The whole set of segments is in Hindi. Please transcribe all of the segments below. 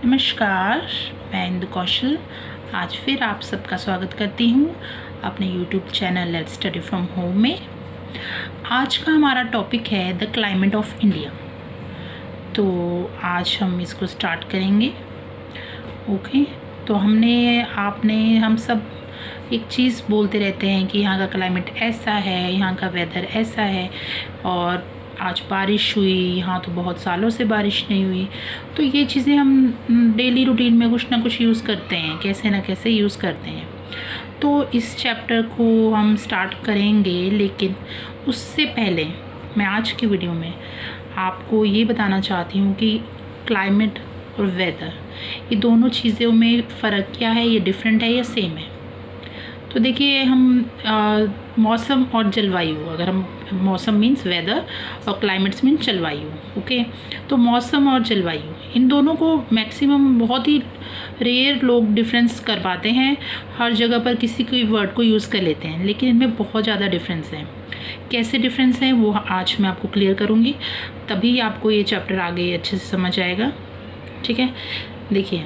नमस्कार, मैं इंदु कौशल आज फिर आप सबका स्वागत करती हूँ अपने YouTube channel let's study from home में। आज का हमारा टॉपिक है द क्लाइमेट ऑफ इंडिया। तो आज हम इसको स्टार्ट करेंगे। ओके, तो हम सब एक चीज़ बोलते रहते हैं कि यहाँ का क्लाइमेट ऐसा है, यहाँ का वेदर ऐसा है, और आज बारिश हुई, यहाँ तो बहुत सालों से बारिश नहीं हुई। तो ये चीज़ें हम डेली रूटीन में कुछ ना कुछ यूज़ करते हैं, कैसे ना कैसे यूज़ करते हैं। तो इस चैप्टर को हम स्टार्ट करेंगे, लेकिन उससे पहले मैं आज की वीडियो में आपको ये बताना चाहती हूँ कि क्लाइमेट और वेदर, ये दोनों चीज़ों में फ़र्क क्या है, ये डिफरेंट है या सेम है। तो देखिए, हम मौसम और जलवायु, अगर हम मौसम मीन्स वेदर और क्लाइमेट्स मीन्स जलवायु। ओके, तो मौसम और जलवायु, इन दोनों को मैक्सिमम बहुत ही रेयर लोग डिफरेंस कर पाते हैं। हर जगह पर किसी कोई वर्ड को यूज़ कर लेते हैं, लेकिन इनमें बहुत ज़्यादा डिफरेंस है। कैसे डिफरेंस है वो आज मैं आपको क्लियर करूँगी, तभी आपको ये चैप्टर आगे अच्छे से समझ आएगा। ठीक है, देखिए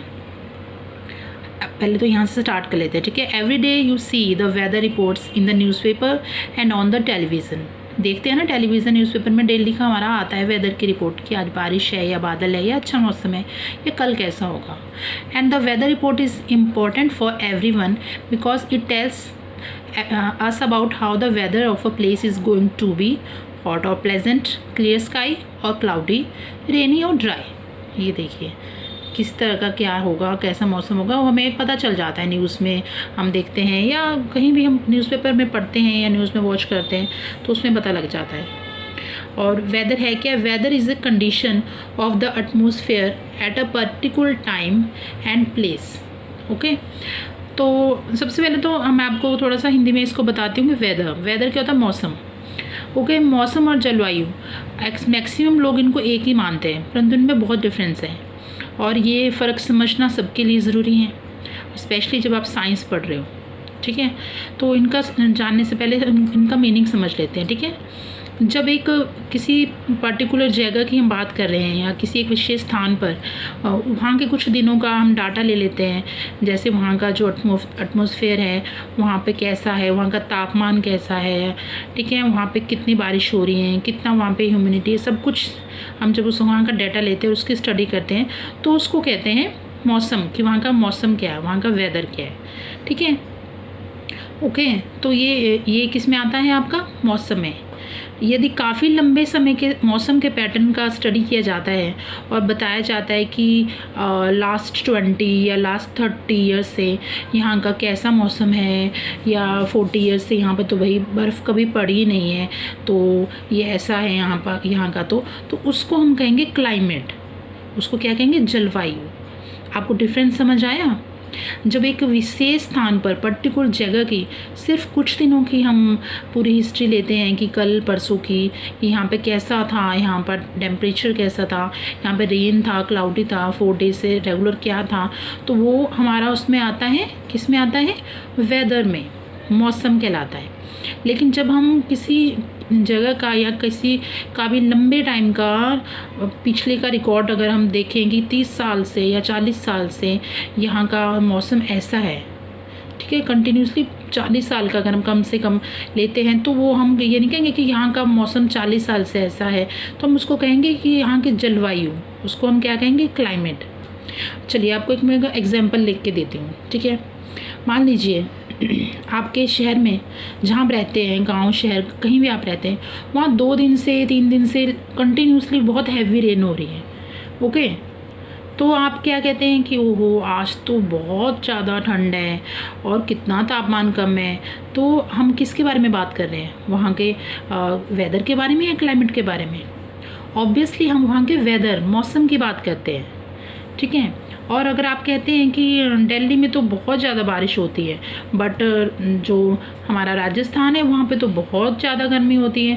पहले तो यहाँ से स्टार्ट कर लेते हैं। ठीक है, every day you see the weather reports in the newspaper and on the television. देखते हैं ना, टेलीविज़न न्यूज़पेपर में डेली का हमारा आता है वेदर की रिपोर्ट कि आज बारिश है या बादल है या अच्छा मौसम है या कल कैसा होगा। And the weather report is important for everyone because it tells us about how the weather of a place is going to be, hot or pleasant, clear sky or cloudy, rainy or dry। ये देखिए किस तरह का क्या होगा, कैसा मौसम होगा, वो हमें पता चल जाता है। न्यूज़ में हम देखते हैं या कहीं भी हम न्यूज़पेपर में पढ़ते हैं या न्यूज़ में वॉच करते हैं तो उसमें पता लग जाता है। और वेदर है क्या? Weather is a condition of the atmosphere at a particular time and place. Okay, तो सबसे पहले तो मैं आपको थोड़ा सा हिंदी में इसको बताती हूँ कि वेदर क्या होता है? मौसम। ओके, मौसम और जलवायु मैक्सिमम लोग इनको एक ही मानते हैं, परंतु इनमें बहुत डिफरेंस है और ये फ़र्क समझना सबके लिए ज़रूरी है, स्पेशली जब आप साइंस पढ़ रहे हो। ठीक है, तो इनका जानने से पहले इनका मीनिंग समझ लेते हैं। ठीक है, जब एक किसी पर्टिकुलर जगह की हम बात कर रहे हैं या किसी एक विशेष स्थान पर वहाँ के कुछ दिनों का हम डाटा ले लेते हैं, जैसे वहाँ का जो एटमॉस्फेयर है वहाँ पे कैसा है, वहाँ का तापमान कैसा है, ठीक है, वहाँ पे कितनी बारिश हो रही है, कितना वहाँ पे ह्यूमिडिटी है, सब कुछ हम जब उस वहाँ का डाटा लेते हैं, उसकी स्टडी करते हैं, तो उसको कहते हैं मौसम, कि वहाँ का मौसम क्या है, वहाँ का वेदर क्या है। ठीक है, ओके, तो ये किस में आता है? आपका मौसम में। यदि काफ़ी लंबे समय के मौसम के पैटर्न का स्टडी किया जाता है और बताया जाता है कि लास्ट 20 या लास्ट 30 ईयर्स से यहाँ का कैसा मौसम है, या 40 ईयर्स से यहाँ पर तो भाई बर्फ़ कभी पड़ी नहीं है, तो ये ऐसा है यहाँ का, तो उसको हम कहेंगे क्लाइमेट। उसको क्या कहेंगे? जलवायु। आपको डिफरेंस समझ आया? जब एक विशेष स्थान पर पर्टिकुलर जगह की सिर्फ कुछ दिनों की हम पूरी हिस्ट्री लेते हैं कि कल परसों की यहाँ पे कैसा था, यहाँ पर टेम्परेचर कैसा था, यहाँ पे रेन था, क्लाउडी था, 4 डेज से रेगुलर क्या था, तो वो हमारा उसमें आता है, किस में आता है? वेदर में, मौसम कहलाता है। लेकिन जब हम किसी जगह का या किसी का भी लंबे टाइम का पिछले का रिकॉर्ड अगर हम देखें कि 30 साल से या 40 साल से यहाँ का मौसम ऐसा है, ठीक है, कंटिन्यूसली 40 साल का अगर हम कम से कम लेते हैं, तो वो हम ये नहीं कहेंगे कि यहाँ का मौसम 40 साल से ऐसा है, तो हम उसको कहेंगे कि यहाँ की जलवायु, उसको हम क्या कहेंगे? क्लाइमेट। चलिए आपको एक मैं एग्जाम्पल लिख के देती हूँ। ठीक है, मान लीजिए आपके शहर में जहाँ आप रहते हैं, गांव शहर कहीं भी आप रहते हैं, वहाँ 2 दिन से 3 दिन से कंटिन्यूसली बहुत हैवी रेन हो रही है। ओके, तो आप क्या कहते हैं कि ओहो आज तो बहुत ज़्यादा ठंड है और कितना तापमान कम है। तो हम किसके बारे में बात कर रहे हैं? वहाँ के वेदर के बारे में या क्लाइमेट के बारे में? ऑब्वियसली हम वहाँ के वेदर, मौसम की बात करते हैं। ठीक है, और अगर आप कहते हैं कि दिल्ली में तो बहुत ज़्यादा बारिश होती है, बट जो हमारा राजस्थान है वहाँ पे तो बहुत ज़्यादा गर्मी होती है,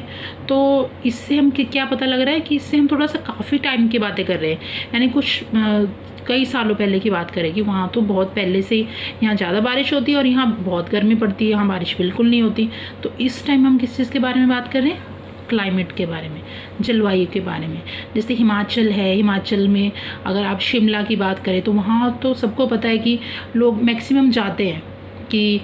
तो इससे हम क्या पता लग रहा है कि इससे हम थोड़ा सा काफ़ी टाइम की बातें कर रहे हैं, यानी कुछ कई सालों पहले की बात करें कि वहाँ तो बहुत पहले से यहाँ ज़्यादा बारिश होती है और यहाँ बहुत गर्मी पड़ती है, यहाँ बारिश बिल्कुल नहीं होती। तो इस टाइम हम किस चीज़ के बारे में बात कर रहे हैं? क्लाइमेट के बारे में, जलवायु के बारे में। जैसे हिमाचल है, हिमाचल में अगर आप शिमला की बात करें तो वहाँ तो सबको पता है कि लोग मैक्सिमम जाते हैं कि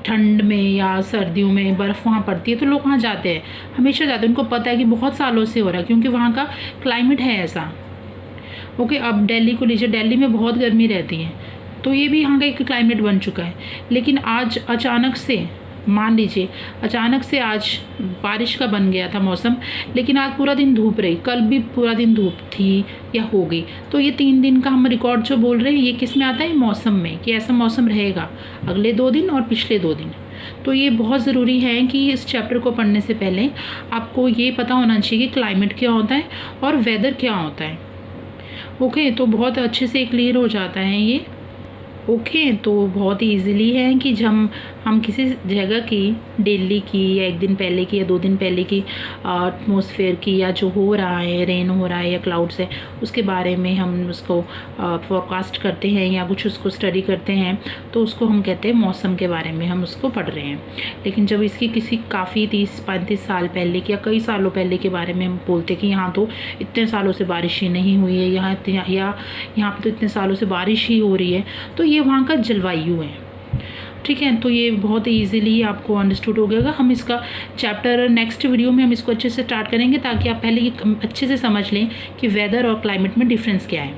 ठंड में या सर्दियों में बर्फ़ वहाँ पड़ती है तो लोग वहाँ जाते हैं, हमेशा जाते हैं। उनको पता है कि बहुत सालों से हो रहा है क्योंकि वहाँ का क्लाइमेट है ऐसा। ओके, अब दिल्ली को लीजिए, दिल्ली में बहुत गर्मी रहती है तो ये भी यहाँ का एक क्लाइमेट बन चुका है। लेकिन आज अचानक से, मान लीजिए अचानक से आज बारिश का बन गया था मौसम, लेकिन आज पूरा दिन धूप रही, कल भी पूरा दिन धूप थी या हो गई। तो ये 3 दिन का हम रिकॉर्ड जो बोल रहे हैं ये किस में आता है, मौसम में, कि ऐसा मौसम रहेगा अगले 2 दिन और पिछले 2 दिन। तो ये बहुत ज़रूरी है कि इस चैप्टर को पढ़ने से पहले आपको ये पता होना चाहिए कि क्लाइमेट क्या होता है और वेदर क्या होता है। ओके, तो बहुत अच्छे से क्लियर हो जाता है ये। ओके, तो बहुत ईज़िली है कि जब हम किसी जगह की दिल्ली की या 1 दिन पहले की या 2 दिन पहले की एटमॉस्फेयर की या जो हो रहा है, रेन हो रहा है या क्लाउड्स है, उसके बारे में हम उसको फोरकास्ट करते हैं या कुछ उसको स्टडी करते हैं तो उसको हम कहते हैं मौसम के बारे में हम उसको पढ़ रहे हैं। लेकिन जब इसकी किसी काफ़ी 30-35 साल पहले की या कई सालों पहले के बारे में हम बोलते कि यहाँ तो इतने सालों से बारिश ही नहीं हुई है, यहाँ पर तो इतने सालों से बारिश ही हो रही है, तो ये वहाँ का जलवायु है। ठीक है, तो ये बहुत इजीली आपको अंडरस्टूड हो गया। हम इसका चैप्टर नेक्स्ट वीडियो में हम इसको अच्छे से स्टार्ट करेंगे ताकि आप पहले ये अच्छे से समझ लें कि वेदर और क्लाइमेट में डिफरेंस क्या है।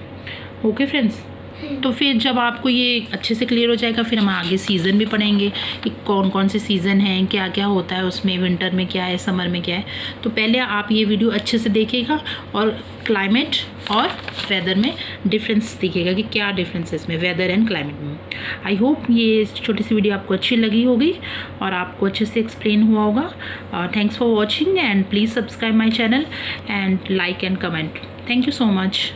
ओके फ्रेंड्स, तो फिर जब आपको ये अच्छे से क्लियर हो जाएगा फिर हम आगे सीज़न भी पढ़ेंगे कि कौन कौन से सीज़न हैं, क्या क्या होता है उसमें, विंटर में क्या है, समर में क्या है। तो पहले आप ये वीडियो अच्छे से देखिएगा और क्लाइमेट और वेदर में डिफरेंस देखिएगा कि क्या डिफरेंस है इसमें वेदर एंड क्लाइमेट में। आई होप ये छोटी सी वीडियो आपको अच्छी लगी होगी और आपको अच्छे से एक्सप्लेन हुआ होगा। Thanks for watching and please subscribe my channel and like and comment. Thank you so much.